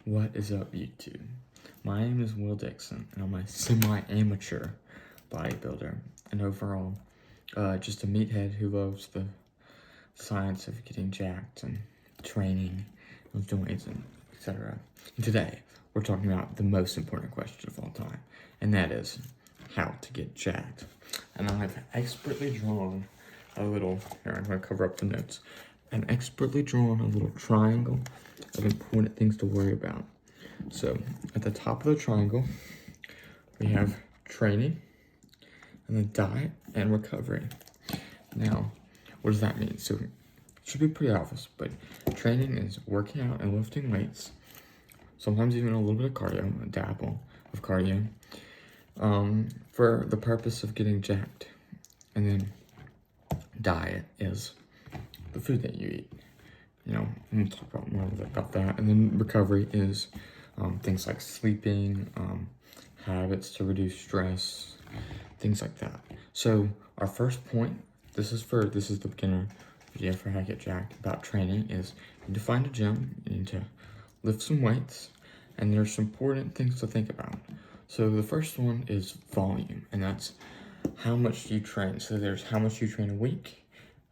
What is up, YouTube? My name is Will Dixon, and I'm a semi-amateur bodybuilder, and overall, just a meathead who loves the science of getting jacked and training, lifting weights, and etc. And today, we're talking about the most important question of all time, and that is how to get jacked. And I've expertly drawn a little, here, I'm going to cover up the notes, and expertly drawn a little triangle of important things to worry about. So at the top of the triangle, we have training, and then diet and recovery. Now, what does that mean? So it should be pretty obvious, but training is working out and lifting weights, sometimes even a little bit of cardio, a dabble of cardio, for the purpose of getting jacked. And then diet is the food that you eat. You know, we'll talk about more about that. And then recovery is things like sleeping, habits to reduce stress, things like that. So our first point, this is the beginner video for how to get jacked about training, is you need to find a gym, you need to lift some weights, and there's some important things to think about. So the first one is volume, and that's how much do you train. So there's how much you train a week,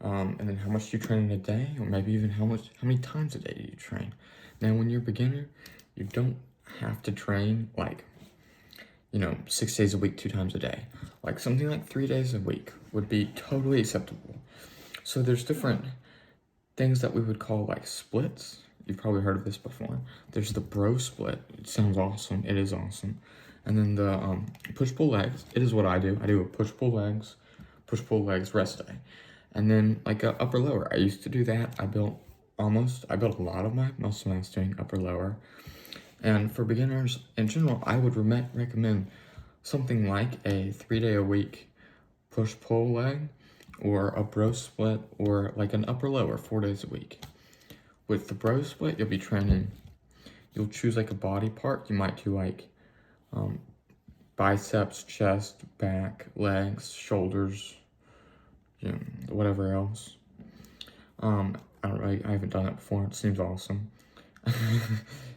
and then how much do you train in a day, or maybe even how many times a day do you train. Now, when you're a beginner, you don't have to train like, 6 days a week, 2 times a day. Like something like 3 days a week would be totally acceptable. So there's different things that we would call like splits. You've probably heard of this before. There's the bro split. It sounds awesome. It is awesome. And then the push-pull legs. It is what I do. I do a push-pull legs rest day. And then like a upper lower. I used to do that. I built a lot of my muscle mass doing upper lower. And for beginners in general, I would recommend something like a 3-day-a-week push-pull leg, or a bro split, or like an upper lower 4 days a week. With the bro split, you'll choose like a body part. You might do like biceps, chest, back, legs, shoulders, whatever else. I haven't done that before. It seems awesome.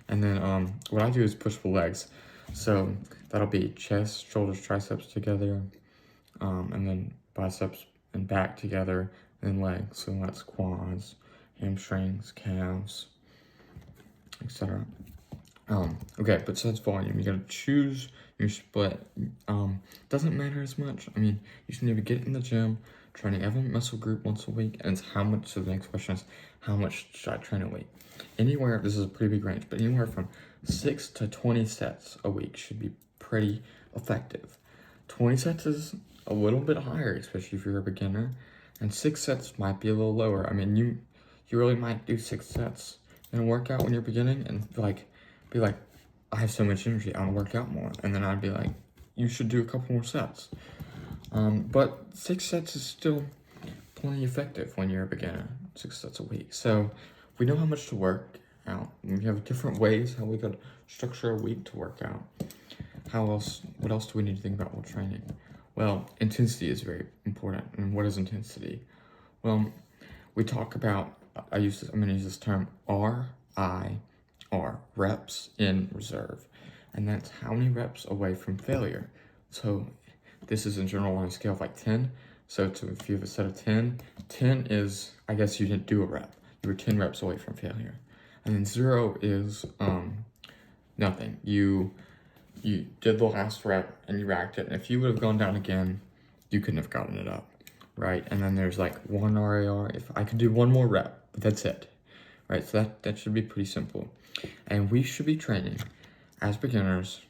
And then what I do is push-pull legs. So that'll be chest, shoulders, triceps together, and then biceps and back together, and then legs. So that's quads, hamstrings, calves, etc. Okay, but so that's volume. You gotta choose your split. Doesn't matter as much. I mean, you should need to get in the gym, training every muscle group once a week, and it's how much. So the next question is, how much should I train a week? Anywhere, this is a pretty big range, but anywhere from 6 to 20 sets a week should be pretty effective. 20 sets is a little bit higher, especially if you're a beginner, and 6 sets might be a little lower. I mean, you really might do 6 sets in a workout when you're beginning and be like, I have so much energy, I want to work out more. And then I'd be like, you should do a couple more sets. But 6 sets is still plenty effective when you're a beginner, 6 sets a week. So we know how much to work out. We have different ways how we could structure a week to work out. What else do we need to think about while training? Well, intensity is very important. And what is intensity? Well, we talk about, I'm gonna use this term, RIR, reps in reserve. And that's how many reps away from failure. So this is in general on a scale of like 10. So if you have a set of 10, 10 is, I guess you didn't do a rep. You were 10 reps away from failure. And then 0 is nothing. You did the last rep and you racked it. And if you would have gone down again, you couldn't have gotten it up, right? And then there's like 1 RIR. If I could do 1 more rep, but that's it, right? So that should be pretty simple. And we should be training as beginners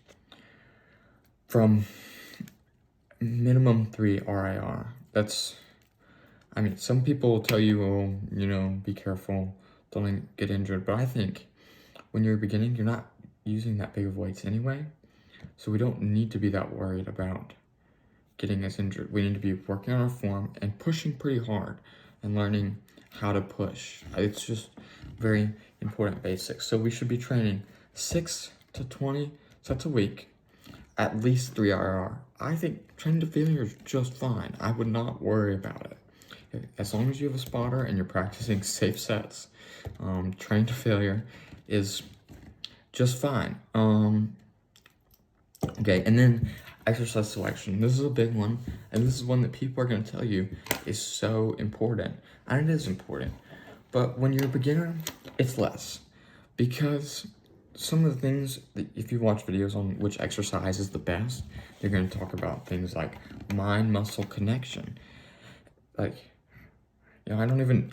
from minimum 3 RIR. Some people will tell you, be careful, don't get injured. But I think when you're beginning, you're not using that big of weights anyway. So we don't need to be that worried about getting us injured. We need to be working on our form and pushing pretty hard and learning how to push. It's just very important basics. So we should be training 6 to 20 sets a week, at least 3 RR. I think training to failure is just fine. I would not worry about it. As long as you have a spotter and you're practicing safe sets, training to failure is just fine. Okay, and then exercise selection. This is a big one, and this is one that people are going to tell you is so important. And it is important. But when you're a beginner, it's less. Because some of the things, that if you watch videos on which exercise is the best, they're going to talk about things like mind-muscle connection. Like, I don't even,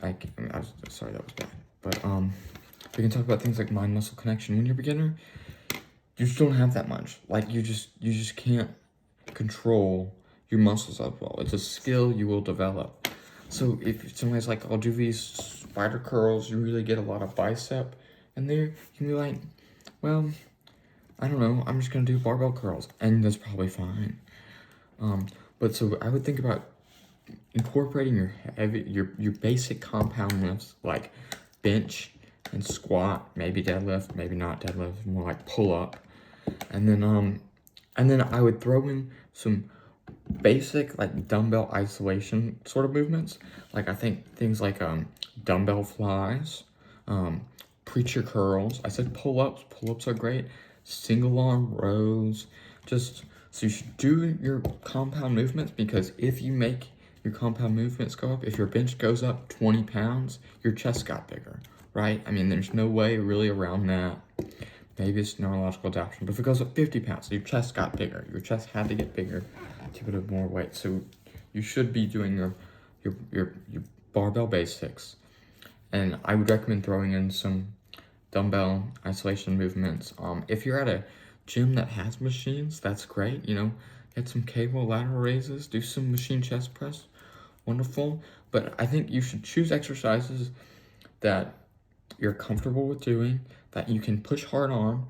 sorry, that was bad. But, we can talk about things like mind-muscle connection. When you're a beginner, you just don't have that much. Like, you just can't control your muscles as well. It's a skill you will develop. So if somebody's like, I'll do these spider curls, you really get a lot of bicep in there, you can be like, well, I don't know, I'm just gonna do barbell curls, and that's probably fine. But so I would think about incorporating your basic compound lifts like bench and squat, maybe deadlift, maybe not deadlift, more like pull up, and then I would throw in some basic like dumbbell isolation sort of movements. Like I think things like dumbbell flies, preacher curls. I said pull-ups. Pull-ups are great. Single arm rows. Just so you should do your compound movements, because if you make your compound movements go up, if your bench goes up 20 pounds, your chest got bigger, right? I mean, there's no way really around that. Maybe it's neurological adaptation, but if it goes up 50 pounds, your chest got bigger. Your chest had to get bigger to put up more weight. So you should be doing your barbell basics. And I would recommend throwing in some dumbbell isolation movements. If you're at a gym that has machines, that's great. Get some cable lateral raises, do some machine chest press. Wonderful. But I think you should choose exercises that you're comfortable with doing, that you can push hard on,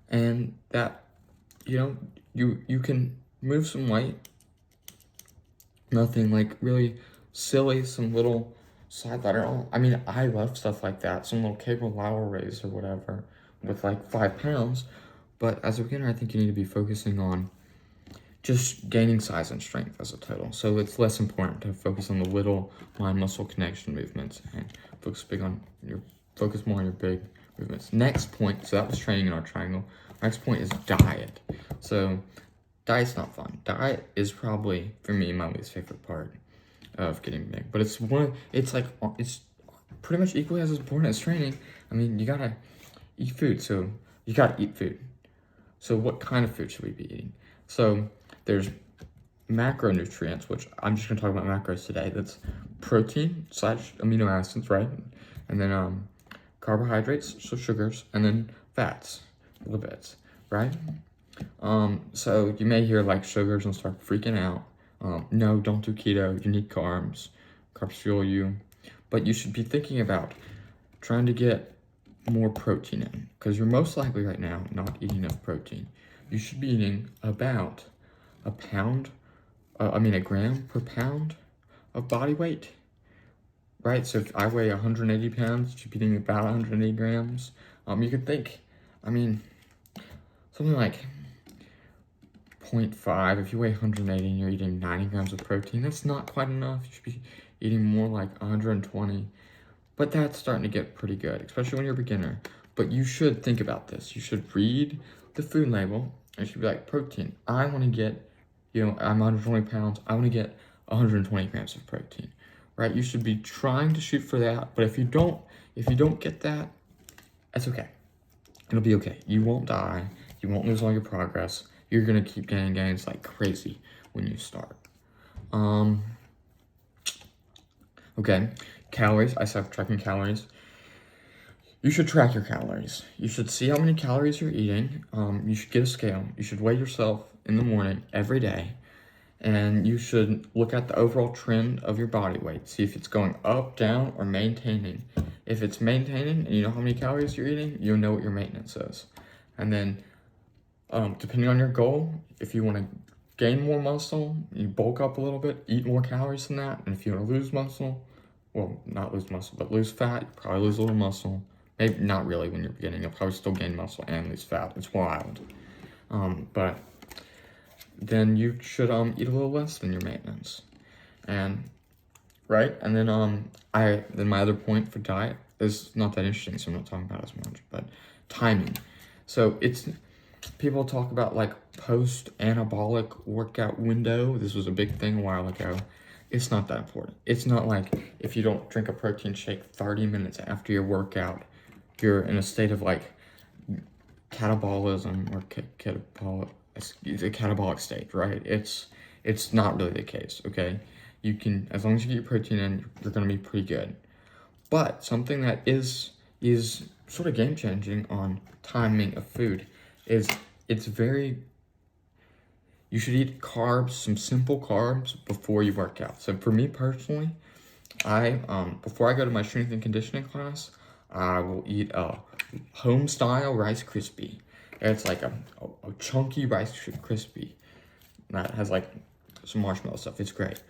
and that you can move some weight. Nothing like really silly, some little side lateral. I mean, I love stuff like that, some little cable lateral raise or whatever with like 5 pounds. But as a beginner, I think you need to be focusing on just gaining size and strength as a total. So it's less important to focus on the little mind-muscle connection movements and focus more on your big movements. Next point, so that was training in our triangle. Next point is diet. So diet's not fun. Diet is probably, for me, my least favorite part of getting big. But it's pretty much equally as important as training. I mean, you gotta eat food, so you gotta eat food. So what kind of food should we be eating? So there's macronutrients, which I'm just gonna talk about macros today. That's protein / amino acids, right? And then carbohydrates, so sugars, and then fats, lipids, right? So you may hear like sugars and start freaking out. No, don't do keto. You need carbs. Carbs fuel you. But you should be thinking about trying to get more protein in, because you're most likely right now not eating enough protein. You should be eating about a gram per pound of body weight, right? So if I weigh 180 pounds, you should be eating about 180 grams. You could think, something like 0.5. If you weigh 180 and you're eating 90 grams of protein, that's not quite enough. You should be eating more like 120. But that's starting to get pretty good, especially when you're a beginner. But you should think about this. You should read the food label, and you should be like, protein. I want to get, I'm 120 pounds. I want to get 120 grams of protein, right? You should be trying to shoot for that. But if you don't get that, that's okay. It'll be okay. You won't die. You won't lose all your progress. You're gonna keep gaining gains like crazy when you start. Okay, calories. I stopped tracking calories. You should track your calories. You should see how many calories you're eating. You should get a scale. You should weigh yourself in the morning every day, and you should look at the overall trend of your body weight. See if it's going up, down, or maintaining. If it's maintaining and you know how many calories you're eating, you'll know what your maintenance is. And then, depending on your goal, if you want to gain more muscle, you bulk up a little bit, eat more calories than that. And if you want to lose muscle, well, not lose muscle, but lose fat, you probably lose a little muscle. Maybe not really when you're beginning. You'll probably still gain muscle and lose fat. It's wild. But then you should eat a little less than your maintenance. And right? And then then my other point for diet is not that interesting, so I'm not talking about it as much, but timing. So people talk about like post-anabolic workout window. This was a big thing a while ago. It's not that important. It's not like if you don't drink a protein shake 30 minutes after your workout, you're in a state of like catabolism or a catabolic state, right? It's not really the case, okay? You can, as long as you get your protein in, you're gonna be pretty good. But something that is sort of game changing on timing of food is you should eat carbs, some simple carbs before you work out. So for me personally, before I go to my strength and conditioning class, I will eat a home style Rice Krispie. It's like a chunky Rice Krispie that has like some marshmallow stuff. It's great.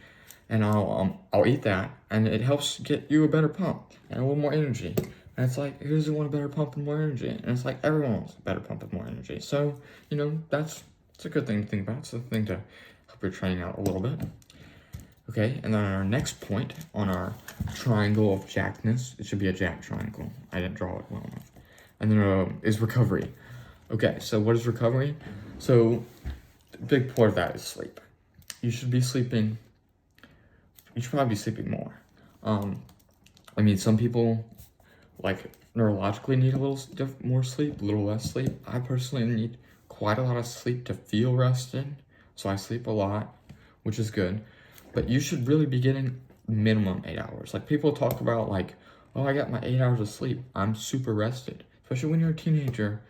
And I'll eat that, and it helps get you a better pump and a little more energy. And it's like, who doesn't want a better pump and more energy? And it's like, everyone wants a better pump and more energy. So, it's a good thing to think about. It's a thing to help your training out a little bit. Okay, and then our next point on our triangle of jackness, it should be a jack triangle. I didn't draw it well enough. And then is recovery. Okay, so what is recovery? So, the big part of that is sleep. You should probably be sleeping more. Some people like neurologically need a little more sleep, a little less sleep. I personally need quite a lot of sleep to feel rested, so I sleep a lot, which is good. But you should really be getting minimum 8 hours. Like people talk about like, oh, I got my 8 hours of sleep. I'm super rested. Especially when you're a teenager,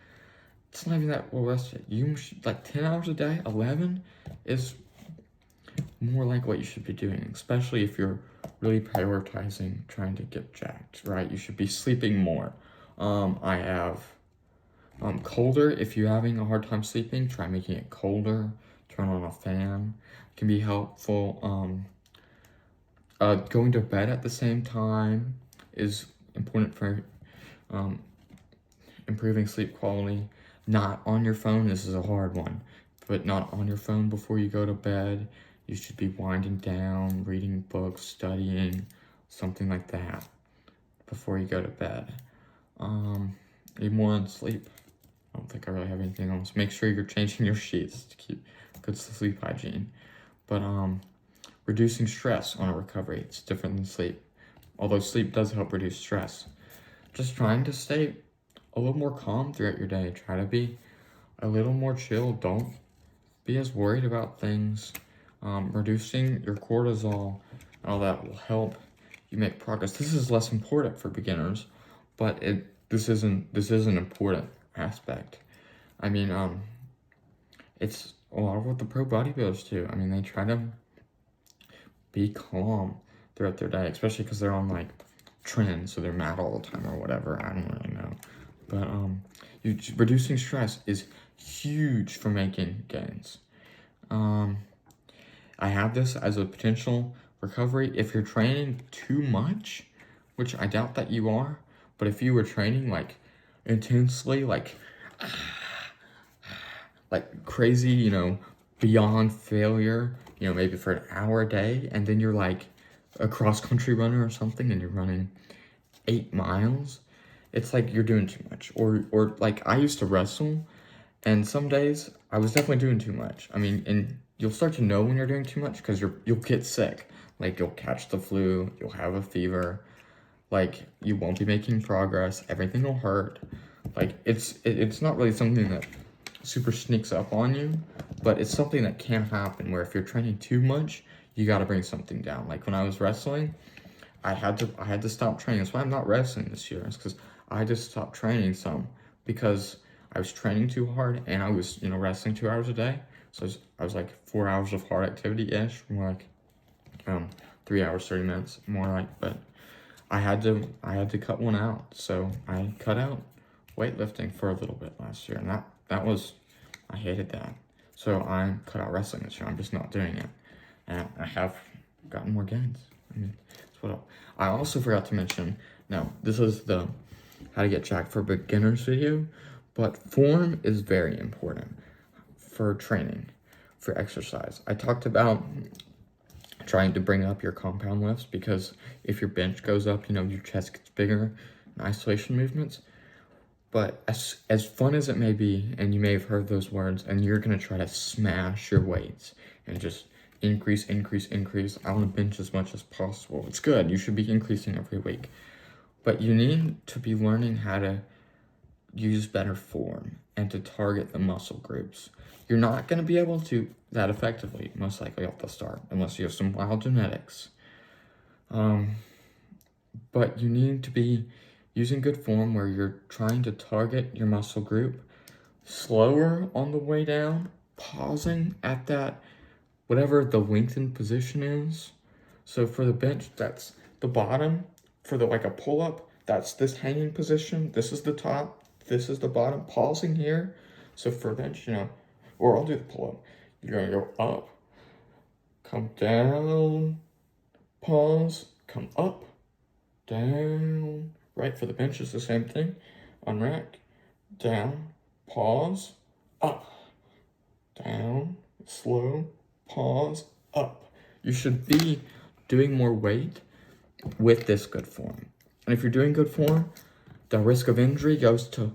it's not even that well rested. You should, like 10 hours a day, 11 is more like what you should be doing, especially if you're really prioritizing trying to get jacked, right? You should be sleeping more. I have colder. If you're having a hard time sleeping, try making it colder. Turn on a fan. It can be helpful. Going to bed at the same time is important for improving sleep quality. Not on your phone. This is a hard one, but not on your phone before you go to bed. You should be winding down, reading books, studying, something like that before you go to bed. Need more on sleep. I don't think I really have anything else. Make sure you're changing your sheets to keep good sleep hygiene. But reducing stress on a recovery, it's different than sleep. Although sleep does help reduce stress. Just trying to stay a little more calm throughout your day. Try to be a little more chill. Don't be as worried about things. Reducing your cortisol and all that will help you make progress. This is less important for beginners, but this is an important aspect. It's a lot of what the pro bodybuilders do. They try to be calm throughout their day, especially because they're on like trends, so they're mad all the time or whatever. I don't really know, but reducing stress is huge for making gains. I have this as a potential recovery. If you're training too much, which I doubt that you are, but if you were training like intensely, like crazy, beyond failure, maybe for an hour a day, and then you're like a cross-country runner or something, and you're running 8 miles, it's like you're doing too much. Or like I used to wrestle, and some days I was definitely doing too much. And you'll start to know when you're doing too much because you'll get sick. Like you'll catch the flu, you'll have a fever, like you won't be making progress, everything will hurt. Like it's not really something that super sneaks up on you, but it's something that can happen where if you're training too much, you got to bring something down. Like when I was wrestling, I had to stop training. That's why I'm not wrestling this year. It's because I just stopped training some because I was training too hard and I was wrestling 2 hours a day. So I was like 4 hours of hard activity-ish, more like 3 hours, 30 minutes, more like, but I had to cut one out. So I cut out weightlifting for a little bit last year, and I hated that. So I cut out wrestling this year. I'm just not doing it. And I have gotten more gains. That's what I also forgot to mention. Now, this is the how to get jacked for beginners video, but form is very important for training, for exercise. I talked about trying to bring up your compound lifts because if your bench goes up, your chest gets bigger in isolation movements. But as fun as it may be, and you may have heard those words, and you're gonna try to smash your weights and just increase. I want to bench as much as possible. It's good. You should be increasing every week. But you need to be learning how to use better form and to target the muscle groups. You're not going to be able to that effectively, most likely at the start, unless you have some wild genetics. But you need to be using good form where you're trying to target your muscle group, slower on the way down, pausing at that, whatever the lengthened position is. So for the bench, that's the bottom. For the like a pull-up, that's this hanging position. This is the top. This is the bottom. Pausing here. So for bench, or I'll do the pull-up. You're gonna go up, come down, pause, come up, down. Right, for the bench, it's the same thing. Unrack, down, pause, up, down, slow, pause, up. You should be doing more weight with this good form. And if you're doing good form, the risk of injury goes to,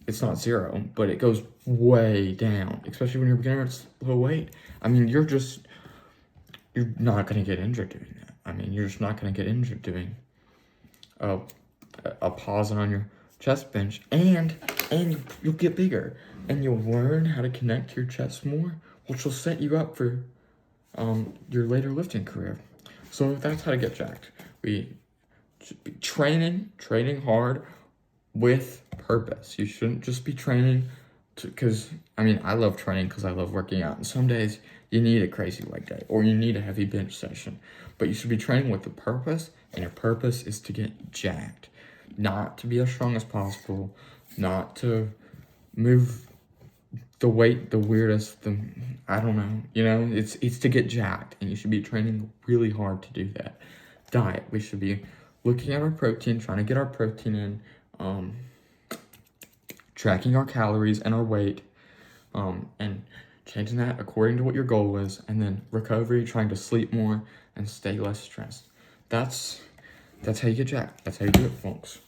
it's not zero, but it goes way down, especially when you're beginner at low weight. I mean, you're not going to get injured doing that. I mean, you're just not going to get injured doing a pause on your chest bench, and you'll get bigger, and you'll learn how to connect your chest more, which will set you up for your later lifting career. So that's how to get jacked. We should be training hard with purpose. You shouldn't just be training because I love training because I love working out, and some days you need a crazy leg day or you need a heavy bench session, but you should be training with a purpose, and your purpose is to get jacked, not to be as strong as possible, not to move the weight the weirdest, I don't know, it's to get jacked, and you should be training really hard to do that. Diet, we should be looking at our protein, trying to get our protein in, tracking our calories and our weight, and changing that according to what your goal is, and then recovery, trying to sleep more and stay less stressed. That's how you get jacked. That's how you do it, folks.